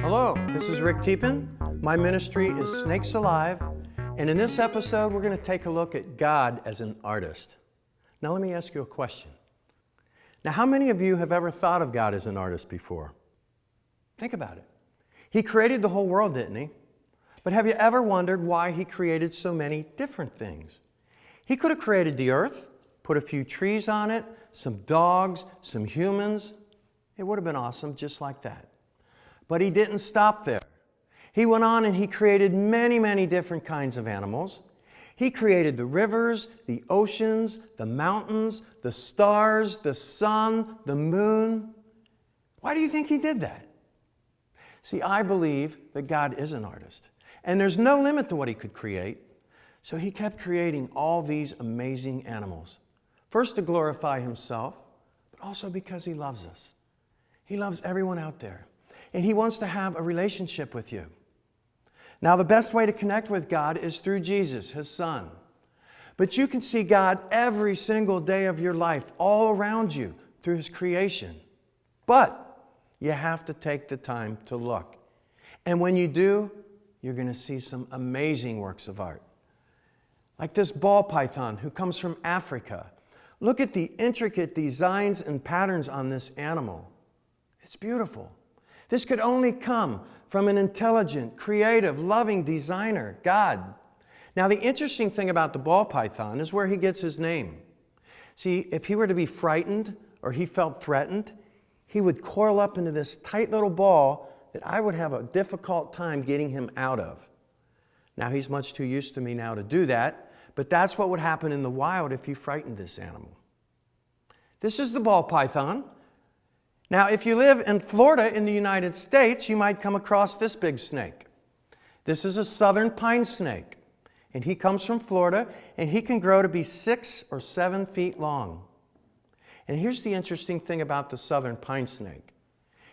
Hello, this is Rick Teepen. My ministry is Snakes Alive, and in this episode, we're going to take a look at God as an artist. Now, let me ask you a question. Now, how many of you have ever thought of God as an artist before? Think about it. He created the whole world, didn't he? But have you ever wondered why he created so many different things? He could have created the earth, put a few trees on it, some dogs, some humans. It would have been awesome just like that. But he didn't stop there. He went on and he created many, many different kinds of animals. He created the rivers, the oceans, the mountains, the stars, the sun, the moon. Why do you think he did that? See, I believe that God is an artist, and there's no limit to what he could create. So he kept creating all these amazing animals. First to glorify himself, but also because he loves us. He loves everyone out there, and he wants to have a relationship with you. Now, the best way to connect with God is through Jesus, his son. But you can see God every single day of your life, all around you, through his creation. But you have to take the time to look. And when you do, you're going to see some amazing works of art. Like this ball python who comes from Africa. Look at the intricate designs and patterns on this animal. It's beautiful. This could only come from an intelligent, creative, loving designer, God. Now, the interesting thing about the ball python is where he gets his name. See, if he were to be frightened or he felt threatened, he would coil up into this tight little ball that I would have a difficult time getting him out of. Now, he's much too used to me now to do that, but that's what would happen in the wild if you frightened this animal. This is the ball python. Now, if you live in Florida in the United States, you might come across this big snake. This is a southern pine snake, and he comes from Florida, and he can grow to be 6 or 7 feet long. And here's the interesting thing about the southern pine snake.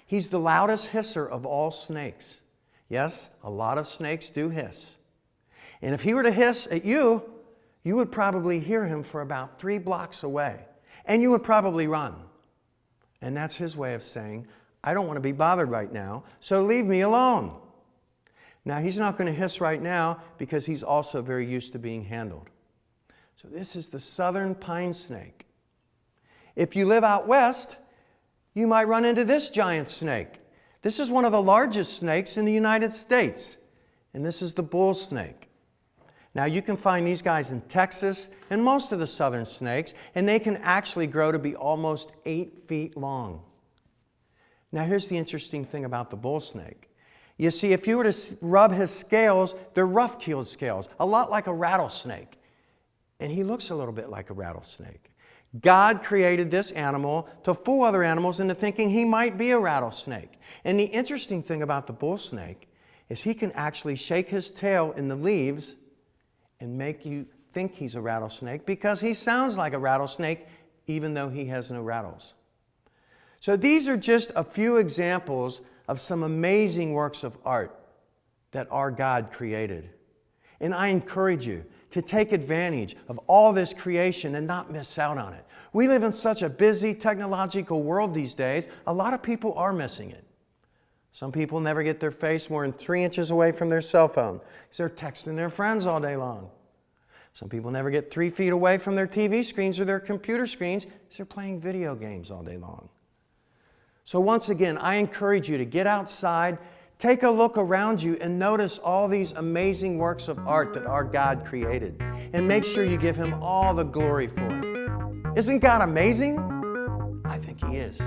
He's the loudest hisser of all snakes. Yes, a lot of snakes do hiss. And if he were to hiss at you, you would probably hear him for about 3 blocks away, and you would probably run. And that's his way of saying, I don't want to be bothered right now, so leave me alone. Now, he's not going to hiss right now because he's also very used to being handled. So this is the southern pine snake. If you live out west, you might run into this giant snake. This is one of the largest snakes in the United States, and this is the bull snake. Now, you can find these guys in Texas and most of the southern snakes, and they can actually grow to be almost 8 feet long. Now, here's the interesting thing about the bull snake. You see, if you were to rub his scales, they're rough-keeled scales, a lot like a rattlesnake. And he looks a little bit like a rattlesnake. God created this animal to fool other animals into thinking he might be a rattlesnake. And the interesting thing about the bull snake is he can actually shake his tail in the leaves and make you think he's a rattlesnake because he sounds like a rattlesnake even though he has no rattles. So these are just a few examples of some amazing works of art that our God created. And I encourage you to take advantage of all this creation and not miss out on it. We live in such a busy technological world these days, a lot of people are missing it. Some people never get their face more than 3 inches away from their cell phone because they're texting their friends all day long. Some people never get 3 feet away from their TV screens or their computer screens because they're playing video games all day long. So once again, I encourage you to get outside, take a look around you, and notice all these amazing works of art that our God created. And make sure you give him all the glory for it. Isn't God amazing? I think he is.